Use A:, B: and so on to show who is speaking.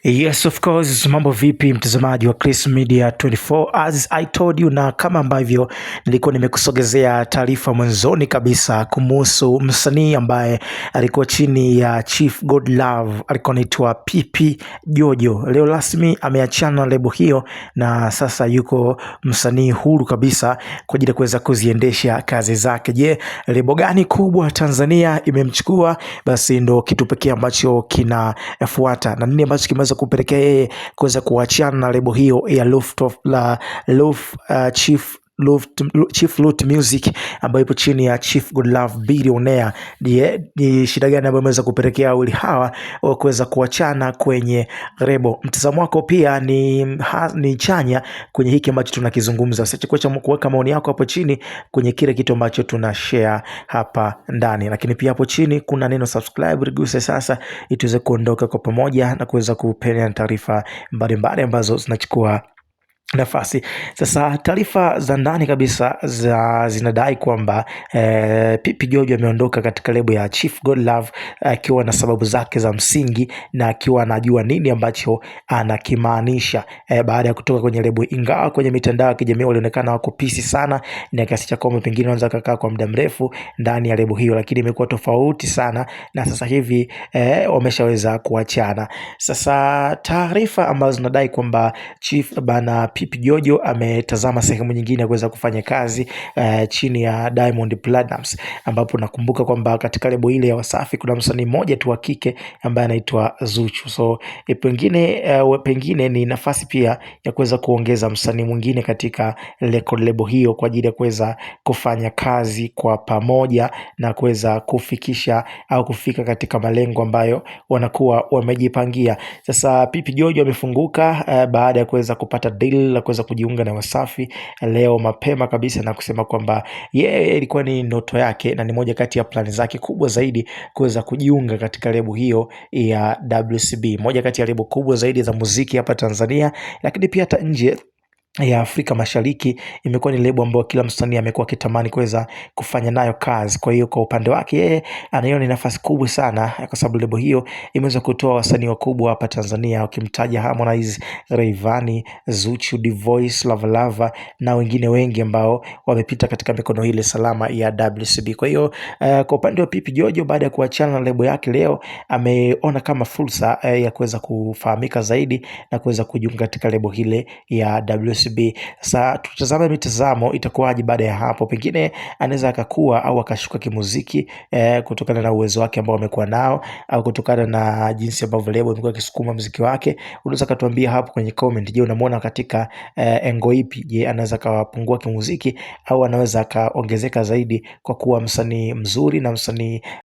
A: Yes, of course. Mambo vipi mtazamaji wa Chris Media 24, as I told you, na kama ambavyo nilikuwa nimekusogezea taarifa mwanzoni kabisa kumuhusu msanii ambaye alikuwa chini ya Chief Godlove, alikuwa anaitwa Pipi Jojo. Leo rasmi ameachana lebo hiyo na sasa yuko msanii huru kabisa kwa ajili ya kuweza kuziendesha kazi zake. Je, lebo gani kubwa Tanzania imemchukua? Basi ndo kitu pekee ambacho kinafuata, na nini ambacho kimeweza kupelekea yeye kuweza kuachana na lebo hiyo ya Chief Loot Music ambayo ipo chini ya Chief Godlove Billionaire. Ni shida gani ambayo imeweza kupelekea wawili hawa kuweza kuachana kwenye lebo? Mtazamo wako pia ni chanya kwenye hiki ambacho tunakizungumza. Usiache kuweka maoni yako hapo chini kwenye kile kitu ambacho tuna share hapa ndani, lakini pia hapo chini kuna neno subscribe, riguse sasa ili tuweze kuondoka kwa pamoja na kuweza kupenya taarifa mbalimbali ambazo zinachukua nafasi. Sasa taarifa za ndani kabisa zinadai kwamba Pipi Jojo ameondoka katika lebo ya Chief Godlove akiwa na sababu zake za msingi na akiwa anajua nini ambacho anakimaanisha baada ya kutoka kwenye lebo. Ingawa kwenye mitandao ya kijamii walionekana wako pisi sana, na kiasi cha kwamba pengine wanaweza kukaa kwa muda mrefu ndani ya lebo hiyo, lakini imekuwa tofauti sana na sasa hivi wameshaweza kuachana. Sasa taarifa ambazo zinadai kwamba Chief bana Pipi Jojo ametazama sehemu nyingine ya kuweza kufanya kazi chini ya Diamond Platnumz, ambapo nakumbuka kwamba katika lebo ile ya Wasafi kuna msanii mmoja tu wa kike ambaye anaitwa Zuchu. So pengine ni nafasi pia ya kuweza kuongeza msanii mwingine katika lebo hiyo kwa ajili ya kuweza kufanya kazi kwa pamoja na kuweza kufikisha au kufika katika malengo ambayo wanakuwa wamejipangia. Sasa Pipi Jojo amefunguka baada ya kuweza kupata deal la kuweza kujiunga na Wasafi leo mapema kabisa, na kusema kwamba yeye ilikuwa ni ndoto yake na ni moja kati ya plani zake kubwa zaidi kuweza kujiunga katika lebo hiyo ya WCB, moja kati ya lebo kubwa zaidi za muziki hapa Tanzania, lakini pia hata nje ya Afrika Mashariki. Imekuwa ni lebo ambayo kila msanii amekuwa akitamani kuweza kufanya nayo kazi. Kwa hiyo kwa upande wake yeye anaiona ni nafasi kubwa sana, kwa sababu lebo hiyo imeweza kutoa wasanii wakubwa hapa Tanzania, ukimtaja Harmonize, Rayvanny, Zuchu, D'Voice, Lava na wengine wengi ambao wamepita katika mikono ile salama ya WCB. Kwa hiyo kwa upande wa Pipi Jojo, baada ya kuachana na lebo yake, leo ameona kama fursa ya kuweza kufahamika zaidi na kuweza kujiunga katika lebo ile ya WCB. Sasa tutazame mitazamo itakuwaje baada ya hapo. Pengine anaweza akakua au akashuka kimuziki kutokana na uwezo wake ambao amekuwa nao, au kutokana na jinsi ambavyo lebo imekuwa ikisukuma muziki wake. Unaweza katuambia hapo kwenye comment. Je, unamuona katika engo ipi? Je, anaweza kawapungua kimuziki au anaweza kaongezeka zaidi kwa kuwa msanii mzuri na msanii